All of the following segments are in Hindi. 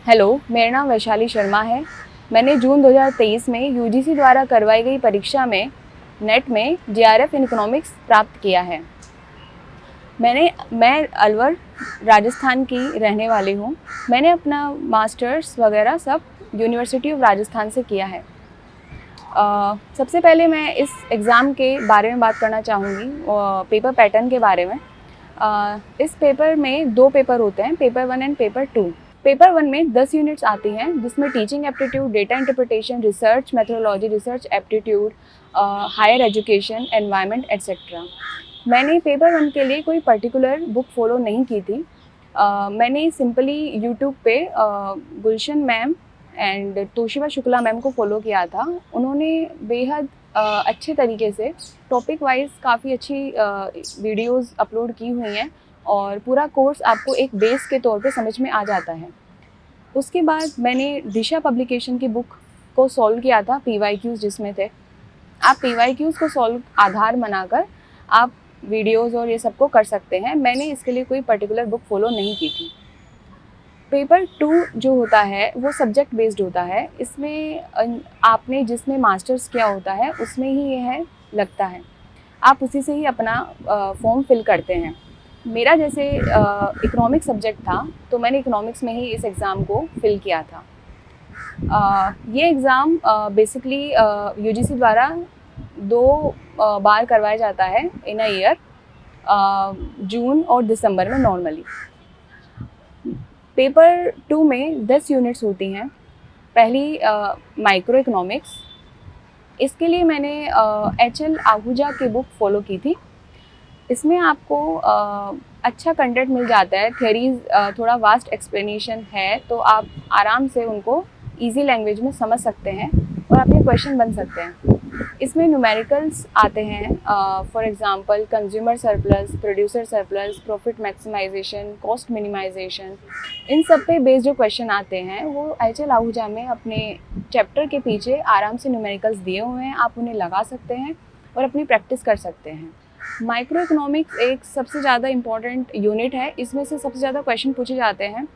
हेलो, मेरा नाम वैशाली शर्मा है। मैंने जून 2023 में यूजीसी द्वारा करवाई गई परीक्षा में नेट में जेआरएफ इन इकोनॉमिक्स प्राप्त किया है। मैं अलवर राजस्थान की रहने वाली हूँ। मैंने अपना मास्टर्स वगैरह सब यूनिवर्सिटी ऑफ राजस्थान से किया है। सबसे पहले मैं इस एग्ज़ाम के बारे में बात करना चाहूँगी, पेपर पैटर्न के बारे में। इस पेपर में 2 पेपर होते हैं, पेपर 1 एंड पेपर 2। पेपर 1 में 10 यूनिट्स आती हैं, जिसमें teaching aptitude, data interpretation, research methodology, research aptitude, higher education, environment etcetera. मैंने पेपर 1 के लिए कोई पर्टिकुलर बुक फॉलो नहीं की थी। मैंने सिंपली यूट्यूब पे Gulshan ma'am and Toshiba Shukla ma'am को फॉलो किया था। उन्होंने बेहद अच्छे तरीके से टॉपिक वाइज काफ़ी अच्छी वीडियोस अपलोड की हुई हैं और पूरा कोर्स आपको एक बेस के तौर पे समझ में आ जाता है। उसके बाद मैंने दिशा पब्लिकेशन की बुक को सॉल्व किया था, PYQs जिसमें थे। आप PYQs को सॉल्व आधार बनाकर आप वीडियोस और ये सब को कर सकते हैं। मैंने इसके लिए कोई पर्टिकुलर बुक फॉलो नहीं की थी। पेपर 2 जो होता है वो सब्जेक्ट बेस्ड होता है। इसमें आपने जिसमें मास्टर्स किया होता है उसमें ही ये है लगता है, आप उसी से ही अपना फॉर्म फिल करते हैं। मेरा जैसे इकोनॉमिक्स सब्जेक्ट था तो मैंने इकोनॉमिक्स में ही इस एग्ज़ाम को फिल किया था। ये एग्ज़ाम बेसिकली यूजीसी द्वारा 2 बार करवाया जाता है इन अ ईयर, जून और दिसंबर में नॉर्मली। पेपर 2 में 10 यूनिट्स होती हैं। पहली माइक्रो इकोनॉमिक्स, इसके लिए मैंने HL आहूजा की बुक फॉलो की थी। इसमें आपको अच्छा कंटेंट मिल जाता है, थ्योरीज थोड़ा वास्ट एक्सप्लेनेशन है, तो आप आराम से उनको इजी लैंग्वेज में समझ सकते हैं और आपके क्वेश्चन बन सकते हैं। इसमें न्यूमेरिकल्स आते हैं, for example consumer surplus, producer surplus, profit maximisation, cost minimisation, इन सब पे बेस्ड जो क्वेश्चन आते हैं वो HL आहूजा में अपने चैप्टर के पीछे आराम से न्यूमेरिकल्स दिए हुए हैं। आप उन्हें लगा सकते हैं और अपनी प्रैक्टिस कर सकते हैं। माइक्रो इकोनॉमिक्स एक सबसे ज़्यादा इम्पॉर्टेंट यूनिट है। इसमें से सबसे ज़्यादा क्वेश्चन पूछे जाते हैं।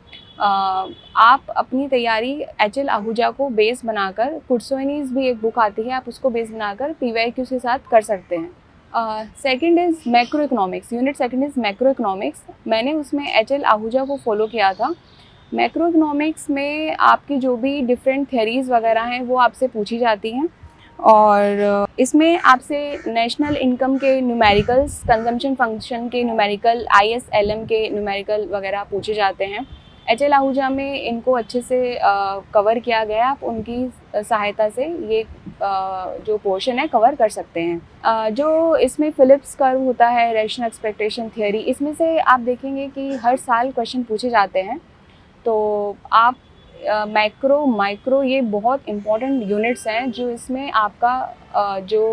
आप अपनी तैयारी HL आहूजा को बेस बनाकर, कुर्सोनीज भी एक बुक आती है, आप उसको बेस बनाकर PYQ के साथ कर सकते हैं। Second is macro economics, unit second is macro economics. मैंने उसमें HL आहूजा को फॉलो किया था। मैक्रो इकोनॉमिक्स में आपकी जो भी डिफरेंट थ्योरीज वगैरह हैं वो आपसे पूछी जाती हैं और इसमें आपसे नेशनल इनकम के न्यूमेरिकल्स, कंजम्पशन फंक्शन के न्यूमेरिकल, ISLM के न्यूमेरिकल वगैरह पूछे जाते हैं। HL आहूजा में इनको अच्छे से कवर किया गया। आप उनकी सहायता से ये जो पोर्शन है कवर कर सकते हैं। जो इसमें फिलिप्स कर्व होता है, रेशनल एक्सपेक्टेशन थियरी, इसमें से आप देखेंगे कि हर साल क्वेश्चन पूछे जाते हैं। तो आप मैक्रो, माइक्रो, ये बहुत इम्पॉर्टेंट यूनिट्स हैं जो इसमें आपका जो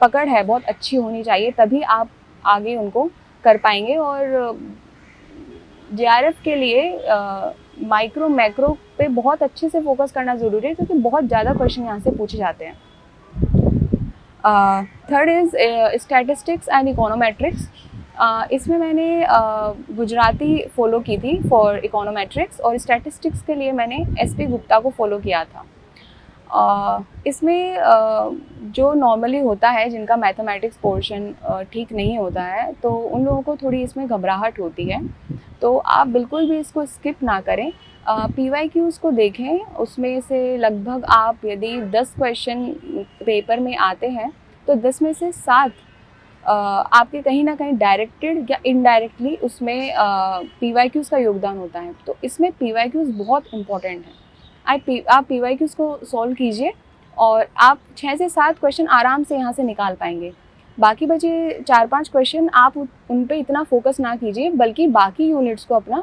पकड़ है बहुत अच्छी होनी चाहिए, तभी आप आगे उनको कर पाएंगे। और JRF के लिए माइक्रो मैक्रो पे बहुत अच्छे से फोकस करना ज़रूरी है क्योंकि बहुत ज़्यादा क्वेश्चन यहाँ से पूछे जाते हैं। Third is statistics and econometrics. इसमें मैंने गुजराती फॉलो की थी फॉर इकोनोमेट्रिक्स और स्टैटिस्टिक्स के लिए मैंने SP गुप्ता को फॉलो किया था। इसमें जो नॉर्मली होता है, जिनका मैथमेटिक्स पोर्शन ठीक नहीं होता है, तो उन लोगों को थोड़ी इसमें घबराहट होती है, तो आप बिल्कुल भी इसको स्किप ना करें। PYQs को देखें, उसमें से लगभग आप यदि 10 क्वेश्चन पेपर में आते हैं तो 10 में से 7 आपके कहीं ना कहीं डायरेक्टेड या इनडायरेक्टली उसमें PYQs का योगदान होता है। तो इसमें PYQs बहुत इम्पॉर्टेंट हैं। आप PYQs को सॉल्व कीजिए और आप 6 से 7 क्वेश्चन आराम से यहाँ से निकाल पाएंगे। बाकी बचे 4-5 क्वेश्चन आप उन पे इतना फोकस ना कीजिए, बल्कि बाकी यूनिट्स को अपना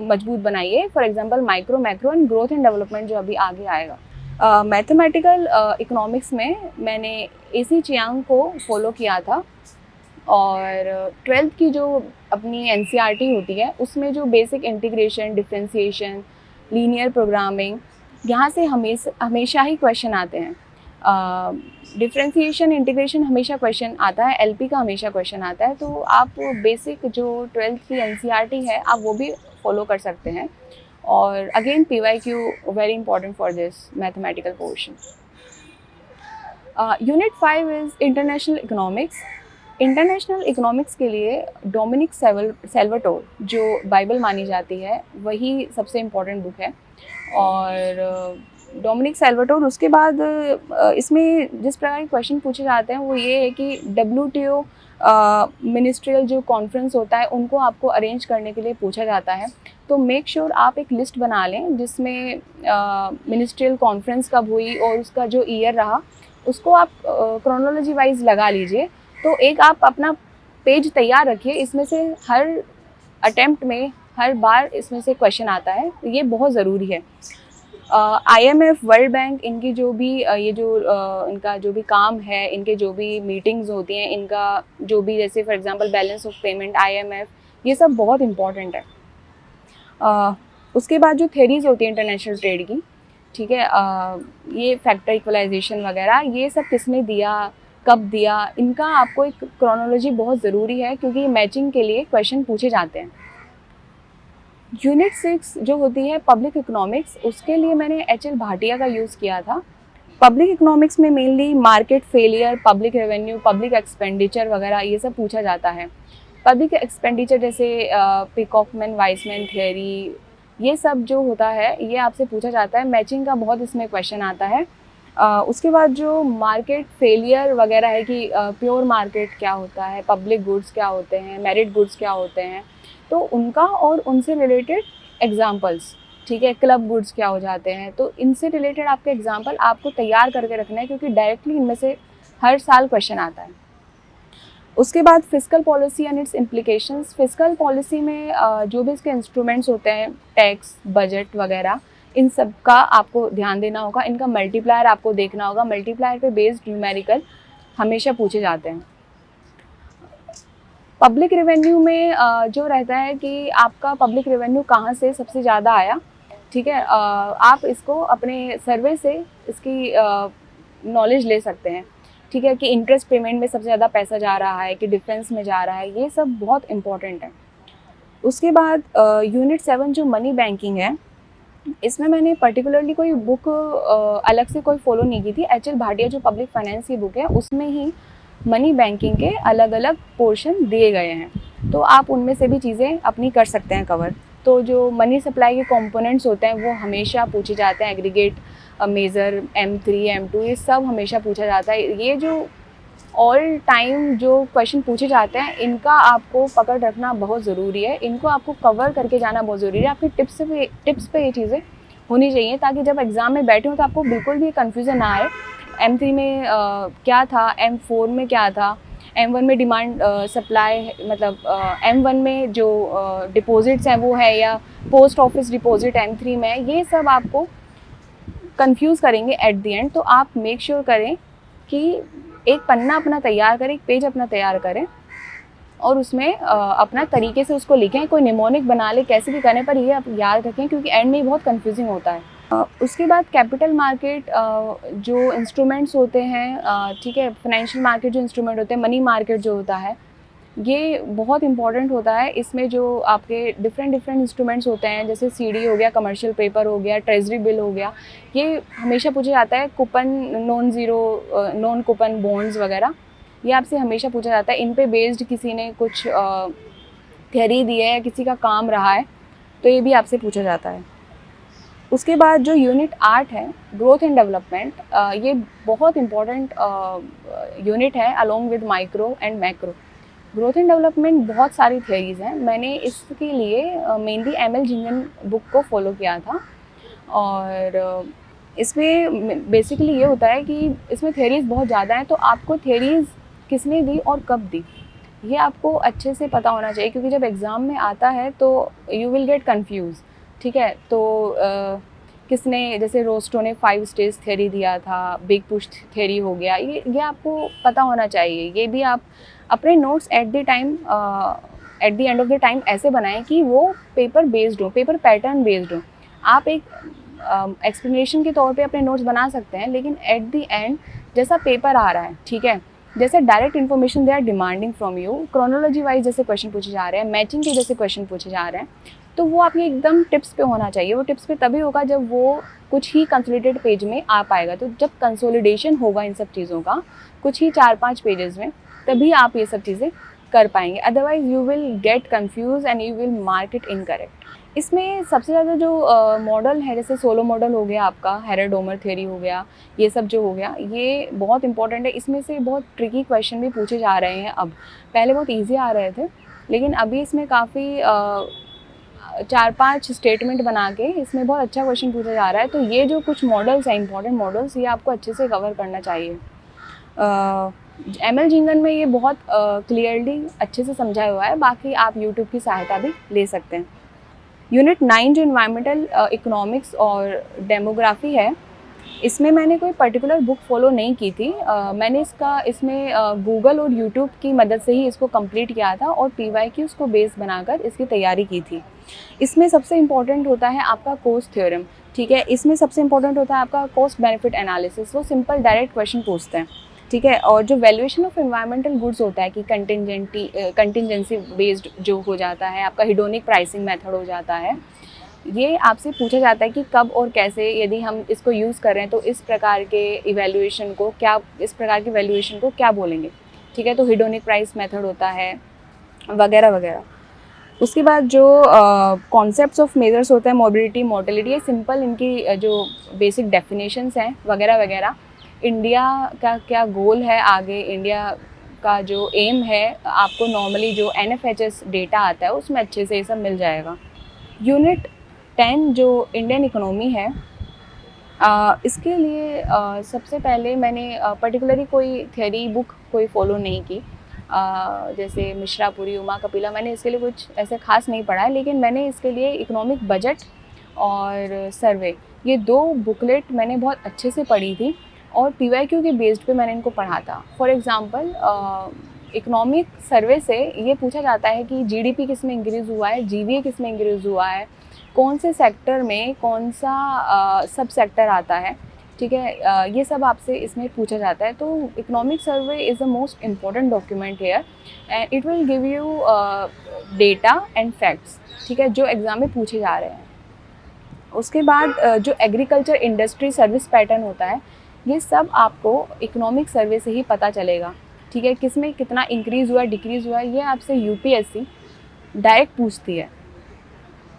मजबूत बनाइए। For example micro, macro and growth and development जो अभी आगे आएगा। मैथमेटिकल इकोनॉमिक्स में मैंने AC चियांग को फॉलो किया था और 12th की जो अपनी NCERT होती है उसमें जो basic integration, differentiation, linear programming, यहाँ से हमेशा ही क्वेश्चन आते हैं। डिफरेंशिएशन, इंटीग्रेशन हमेशा क्वेश्चन आता है, LP का हमेशा क्वेश्चन आता है। तो आप बेसिक जो 12th की NCERT है आप वो भी फॉलो कर सकते हैं और again PYQ very important for this mathematical portion. Unit 5 is international economics. International economics के लिए डोमिनिक सेल्वाटोर जो बाइबल मानी जाती है वही सबसे इम्पोर्टेंट बुक है। और डोमिनिक सेल्वाटोर, उसके बाद इसमें जिस प्रकार के क्वेश्चन पूछे जाते हैं वो ये है कि WTO मिनिस्ट्रियल जो कॉन्फ्रेंस होता है उनको आपको अरेंज करने के लिए पूछा जाता है। तो मेक श्योर आप एक लिस्ट बना लें जिसमें मिनिस्ट्रियल कॉन्फ्रेंस कब हुई और उसका जो ईयर रहा उसको आप क्रोनोलॉजी वाइज लगा लीजिए। तो एक आप अपना पेज तैयार रखिए, इसमें से हर अटेम्प्ट में हर बार इसमें से क्वेश्चन आता है, ये बहुत ज़रूरी है। IMF, वर्ल्ड बैंक, इनकी जो भी इनका जो भी काम है, इनके जो भी मीटिंग्स होती हैं, इनका जो भी जैसे for example balance of payment, IMF, ये सब बहुत इम्पॉर्टेंट है। उसके बाद जो थेरीज होती है इंटरनेशनल ट्रेड की, ठीक है, ये फैक्टर इक्वलाइजेशन वगैरह, ये सब किसने दिया, कब दिया, इनका आपको एक क्रोनोलॉजी बहुत ज़रूरी है क्योंकि मैचिंग के लिए क्वेश्चन पूछे जाते हैं। यूनिट 6 जो होती है पब्लिक इकोनॉमिक्स, उसके लिए मैंने HL भाटिया का यूज़ किया था। पब्लिक इकोनॉमिक्स में mainly market failure, public revenue, public expenditure वगैरह ये सब पूछा जाता है। पब्लिक एक्सपेंडिचर जैसे पिकॉकमैन वाइसमैन थियरी, ये सब जो होता है ये आपसे पूछा जाता है। मैचिंग का बहुत इसमें क्वेश्चन आता है। उसके बाद जो मार्केट फेलियर वगैरह है कि प्योर मार्केट क्या होता है, पब्लिक गुड्स क्या होते हैं, मेरिट गुड्स क्या होते हैं, तो उनका और उनसे रिलेटेड एग्जांपल्स, ठीक है, क्लब गुड्स क्या हो जाते हैं, तो इनसे रिलेटेड आपके एग्जांपल आपको तैयार करके रखना है क्योंकि डायरेक्टली इनमें से हर साल क्वेश्चन आता है। उसके बाद fiscal policy and it's implications. Fiscal policy में जो भी इसके इंस्ट्रूमेंट्स होते हैं, टैक्स, बजट वगैरह, इन सब का आपको ध्यान देना होगा। इनका मल्टीप्लायर आपको देखना होगा। मल्टीप्लायर पे बेस्ड न्यूमेरिकल हमेशा पूछे जाते हैं। पब्लिक रेवेन्यू में जो रहता है कि आपका पब्लिक रेवेन्यू कहाँ से सबसे ज़्यादा आया, ठीक है, आप इसको अपने सर्वे से इसकी नॉलेज ले सकते हैं, ठीक है, कि इंटरेस्ट पेमेंट में सबसे ज़्यादा पैसा जा रहा है कि डिफेंस में जा रहा है, ये सब बहुत इम्पॉर्टेंट है। उसके बाद यूनिट 7 जो मनी बैंकिंग है, इसमें मैंने पर्टिकुलरली कोई बुक अलग से कोई फॉलो नहीं की थी। HL भाटिया जो पब्लिक फाइनेंस की बुक है उसमें ही मनी बैंकिंग के अलग अलग पोर्शन दिए गए हैं, तो आप उनमें से भी चीज़ें अपनी कर सकते हैं कवर। तो जो मनी सप्लाई के कंपोनेंट्स होते हैं वो हमेशा पूछे जाते हैं। एग्रीगेट मेज़र, M3, M2, ये सब हमेशा पूछा जाता है। ये जो ऑल टाइम जो क्वेश्चन पूछे जाते हैं इनका आपको पकड़ रखना बहुत ज़रूरी है, इनको आपको कवर करके जाना बहुत ज़रूरी है। आपकी टिप्स पे ये चीज़ें होनी चाहिए ताकि जब एग्ज़ाम में बैठे हो तो आपको बिल्कुल भी कन्फ्यूज़न ना आए। M3 में क्या था, M4 में क्या था, M1 में डिमांड सप्लाई, मतलब M1 में जो डिपॉजिट्स हैं वो है या पोस्ट ऑफिस डिपॉजिट M3 में है, ये सब आपको कंफ्यूज करेंगे एट द एंड। तो आप मेक श्योर करें कि एक पन्ना अपना तैयार करें, एक पेज अपना तैयार करें और उसमें अपना तरीके से उसको लिखें। कोई निमोनिक बना ले, कैसे भी करने पर ये आप याद रखें क्योंकि एंड में बहुत कंफ्यूजिंग होता है। उसके बाद कैपिटल मार्केट जो इंस्ट्रूमेंट्स होते हैं, ठीक है, फाइनेंशियल मार्केट जो इंस्ट्रूमेंट होते हैं, मनी मार्केट जो होता है ये बहुत इंपॉर्टेंट होता है। इसमें जो आपके डिफरेंट इंस्ट्रूमेंट्स होते हैं जैसे CD हो गया, कमर्शियल पेपर हो गया, ट्रेजरी बिल हो गया, ये हमेशा पूछा जाता है। कूपन, नॉन कूपन बॉन्ड्स वगैरह, ये आपसे हमेशा पूछा जाता है। इन पे बेस्ड किसी ने कुछ थियरी दी है या किसी का काम रहा है तो ये भी आपसे पूछा जाता है। उसके बाद जो यूनिट 8 है, ग्रोथ एंड डेवलपमेंट, ये बहुत इम्पॉर्टेंट यूनिट है along with micro and macro. Growth and development बहुत सारी थियरीज़ हैं। मैंने इसके लिए मेनली ML जिंगन बुक को फॉलो किया था और इसमें बेसिकली ये होता है कि इसमें थियरीज़ बहुत ज़्यादा हैं, तो आपको थियरीज़ किसने दी और कब दी ये आपको अच्छे से पता होना चाहिए क्योंकि जब एग्ज़ाम में आता है तो यू विल गेट कन्फ्यूज़, ठीक है। तो किसने, जैसे रोस्टो ने 5 स्टेज थियरी दिया था, बिग पुश थियरी हो गया, ये आपको पता होना चाहिए। ये भी आप अपने notes eight the end of the time ऐसे बनाएं कि वो पेपर बेस्ड हो, पेपर पैटर्न बेस्ड हो। आप एक एक्सप्लेनेशन के तौर पे अपने नोट्स बना सकते हैं लेकिन एट द एंड जैसा पेपर आ रहा है, ठीक है, जैसे direct information they are demanding from you, chronology wise जैसे क्वेश्चन पूछे जा रहे हैं, मैचिंग के जैसे क्वेश्चन पूछे जा रहे हैं, तो वो आपके एकदम टिप्स पे होना चाहिए। वो टिप्स पे तभी होगा जब वो कुछ ही कंसोलिडेटेड पेज में आ पाएगा। तो जब कंसोलिडेशन होगा इन सब चीज़ों का कुछ ही 4-5 पेजेस में, तभी आप ये सब चीज़ें कर पाएंगे। Otherwise you will get confuse and you will mark it incorrect. इसमें सबसे ज़्यादा जो मॉडल है, जैसे सोलो मॉडल हो गया आपका, हेराडोमर थ्योरी हो गया, ये सब जो हो गया, ये बहुत इंपॉर्टेंट है। इसमें से बहुत ट्रिकी क्वेश्चन भी पूछे जा रहे हैं अब। पहले बहुत ईजी आ रहे थे, लेकिन अभी इसमें काफ़ी 4-5 स्टेटमेंट बना के इसमें बहुत अच्छा क्वेश्चन पूछा जा रहा है। तो ये जो कुछ मॉडल्स हैं, इंपॉर्टेंट मॉडल्स, ये आपको अच्छे से कवर करना चाहिए। ML जिंगन में ये बहुत क्लियरली अच्छे से समझाया हुआ है। बाकी आप यूट्यूब की सहायता भी ले सकते हैं। यूनिट 9 जो इन्वायरमेंटल इकोनॉमिक्स और डेमोग्राफी है, इसमें मैंने कोई पर्टिकुलर बुक फॉलो नहीं की थी। मैंने इसमें गूगल और यूट्यूब की मदद से ही इसको कंप्लीट किया था और PYQs को बेस बनाकर इसकी तैयारी की थी। इसमें सबसे इम्पॉर्टेंट होता है आपका कॉस्ट थ्योरम, ठीक है। इसमें सबसे इम्पॉर्टेंट होता है आपका कॉस्ट बेनिफिट एनालिसिस। वो सिंपल डायरेक्ट क्वेश्चन पूछते हैं, ठीक है। और जो वैल्यूएशन ऑफ एनवायरमेंटल गुड्स होता है कि कंटिजेंसी बेस्ड जो हो जाता है, आपका हिडोनिक प्राइसिंग मेथड हो जाता है, ये आपसे पूछा जाता है कि कब और कैसे, यदि हम इसको यूज़ कर रहे हैं तो इस प्रकार के वैल्यूएशन को क्या बोलेंगे, ठीक है। तो हिडोनिक प्राइस मेथड होता है वगैरह वगैरह। उसके बाद जो कॉन्सेप्ट्स ऑफ मेजर्स होता है, मोबिलिटी, मोर्टेलिटी, ये सिंपल इनकी जो बेसिक डेफिनेशंस हैं वगैरह वगैरह। इंडिया का क्या गोल है आगे, इंडिया का जो एम है, आपको नॉर्मली जो NFHS डेटा आता है उसमें अच्छे से ये सब मिल जाएगा। यूनिट 10 जो इंडियन इकोनॉमी है, इसके लिए सबसे पहले मैंने पर्टिकुलरली कोई थियरी बुक कोई फॉलो नहीं की। जैसे मिश्रापुरी, उमा कपिला, मैंने इसके लिए कुछ ऐसे खास नहीं पढ़ा है, लेकिन मैंने इसके लिए इकोनॉमिक बजट और सर्वे, ये 2 बुकलेट मैंने बहुत अच्छे से पढ़ी थी और PYQ के बेस्ड पे मैंने इनको पढ़ा था। फॉर एग्ज़ाम्पल इकोनॉमिक सर्वे से ये पूछा जाता है कि GDP किस में इंक्रीज़ हुआ है, GVA किस में इंक्रीज़ हुआ है, कौन से सेक्टर में कौन सा सब सेक्टर आता है, ठीक है। ये सब आपसे इसमें पूछा जाता है। तो economic survey is the most important document here and it will give you data and facts, ठीक है, जो एग्ज़ाम में पूछे जा रहे हैं। उसके बाद जो एग्रीकल्चर इंडस्ट्री सर्विस पैटर्न होता है, ये सब आपको इकोनॉमिक सर्वे से ही पता चलेगा, ठीक है। किस में कितना इंक्रीज़ हुआ, डिक्रीज़ हुआ, ये आपसे UPSC डायरेक्ट पूछती है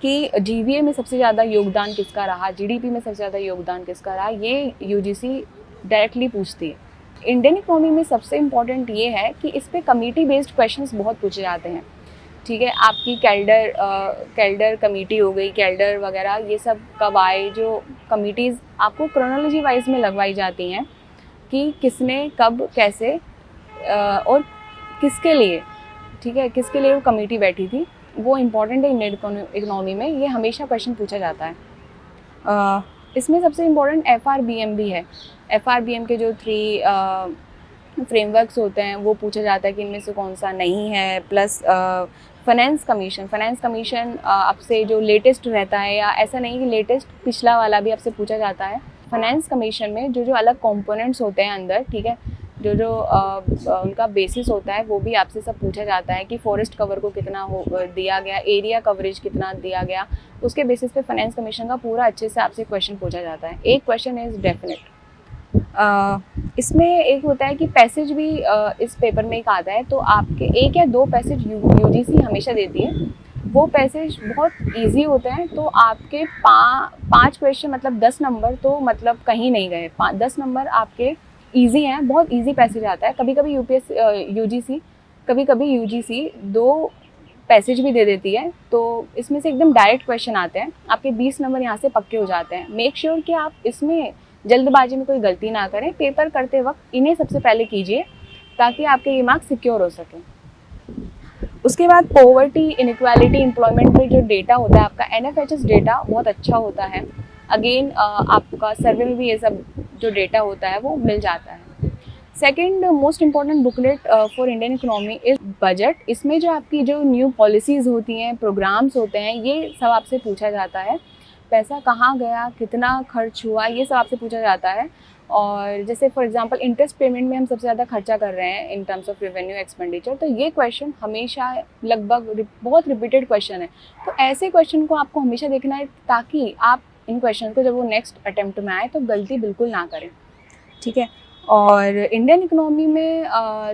कि GVA में सबसे ज़्यादा योगदान किसका रहा, GDP में सबसे ज़्यादा योगदान किसका रहा, ये UGC डायरेक्टली पूछती है। इंडियन इकोनॉमी में सबसे इम्पॉर्टेंट ये है कि इस पे कमेटी बेस्ड क्वेश्चंस बहुत पूछे जाते हैं, ठीक है। आपकी कैल्डर कमेटी हो गई, कैल्डर वगैरह, ये सब कब आए, जो कमिटीज़ आपको क्रोनोलॉजी वाइज में लगवाई जाती हैं कि किसने कब कैसे और किसके लिए, ठीक है, किसके लिए वो कमेटी बैठी थी, वो इम्पॉर्टेंट है इंडियन इकोनॉमी में। ये हमेशा क्वेश्चन पूछा जाता है। इसमें सबसे इम्पॉर्टेंट FRBM भी है। FRBM के जो 3 फ्रेमवर्क्स होते हैं वो पूछा जाता है कि इनमें से कौन सा नहीं है। प्लस फाइनेंस कमीशन आपसे जो लेटेस्ट रहता है, या ऐसा नहीं कि लेटेस्ट, पिछला वाला भी आपसे पूछा जाता है। फाइनेंस कमीशन में जो अलग कंपोनेंट्स होते हैं अंदर, ठीक है, जो उनका बेसिस होता है, वो भी आपसे सब पूछा जाता है कि फॉरेस्ट कवर को कितना दिया गया, एरिया कवरेज कितना दिया गया, उसके बेसिस पे फाइनेंस कमीशन का पूरा अच्छे से आपसे क्वेश्चन पूछा जाता है। एक क्वेश्चन इज़ डेफिनेट। इसमें एक होता है कि पैसेज भी इस पेपर में एक आता है, तो आपके 1 या 2 पैसेज UGC हमेशा देती है। वो पैसेज बहुत इजी होते हैं, तो आपके 5 क्वेश्चन मतलब 10 नंबर तो मतलब कहीं नहीं गए। 10 नंबर आपके इजी हैं, बहुत इजी पैसेज आता है। कभी कभी UGC 2 पैसेज भी दे देती है, तो इसमें से एकदम डायरेक्ट क्वेश्चन आते हैं, आपके 20 नंबर यहाँ से पक्के हो जाते हैं। मेक श्योर कि आप इसमें जल्दबाजी में कोई गलती ना करें। पेपर करते वक्त इन्हें सबसे पहले कीजिए ताकि आपके ये मार्क्स सिक्योर हो सकें। उसके बाद पॉवर्टी, इनइक्वालिटी, एम्प्लॉयमेंट में जो डेटा होता है आपका NFHS डेटा बहुत अच्छा होता है। अगेन आपका सर्वे में भी ये सब जो डेटा होता है वो मिल जाता है। Second most important booklet for Indian economy is budget. इसमें जो आपकी जो न्यू पॉलिसीज़ होती हैं, प्रोग्राम्स होते हैं, ये सब आपसे पूछा जाता है। पैसा कहाँ गया, कितना खर्च हुआ, ये सब आपसे पूछा जाता है। और जैसे फॉर एग्जांपल इंटरेस्ट पेमेंट में हम सबसे ज़्यादा खर्चा कर रहे हैं in terms of revenue expenditure, तो ये क्वेश्चन हमेशा लगभग बहुत रिपीटेड क्वेश्चन है। तो ऐसे क्वेश्चन को आपको हमेशा देखना है ताकि आप इन क्वेश्चन को जब वो नेक्स्ट अटेम्प्ट में आए तो गलती बिल्कुल ना करें, ठीक है। और इंडियन इकोनॉमी में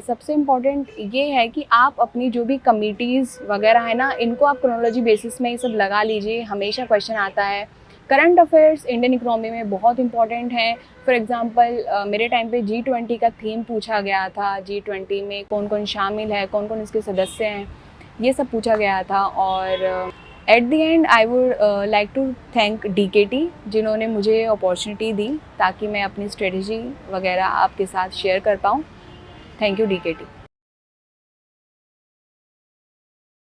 सबसे इम्पॉर्टेंट ये है कि आप अपनी जो भी कमिटीज़ वगैरह है ना, इनको आप क्रोनोलॉजी बेसिस में ये सब लगा लीजिए, हमेशा क्वेश्चन आता है। करंट अफेयर्स इंडियन इकोनॉमी में बहुत इंपॉर्टेंट हैं। फॉर एग्जांपल मेरे टाइम पे G20 का थीम पूछा गया था, G20 में कौन कौन शामिल है, कौन कौन इसके सदस्य हैं, ये सब पूछा गया था। और at the end I would like to thank DKT जिन्होंने मुझे अपॉर्चुनिटी दी ताकि मैं अपनी स्ट्रेटजी वगैरह आपके साथ शेयर कर पाऊँ। Thank you DKT।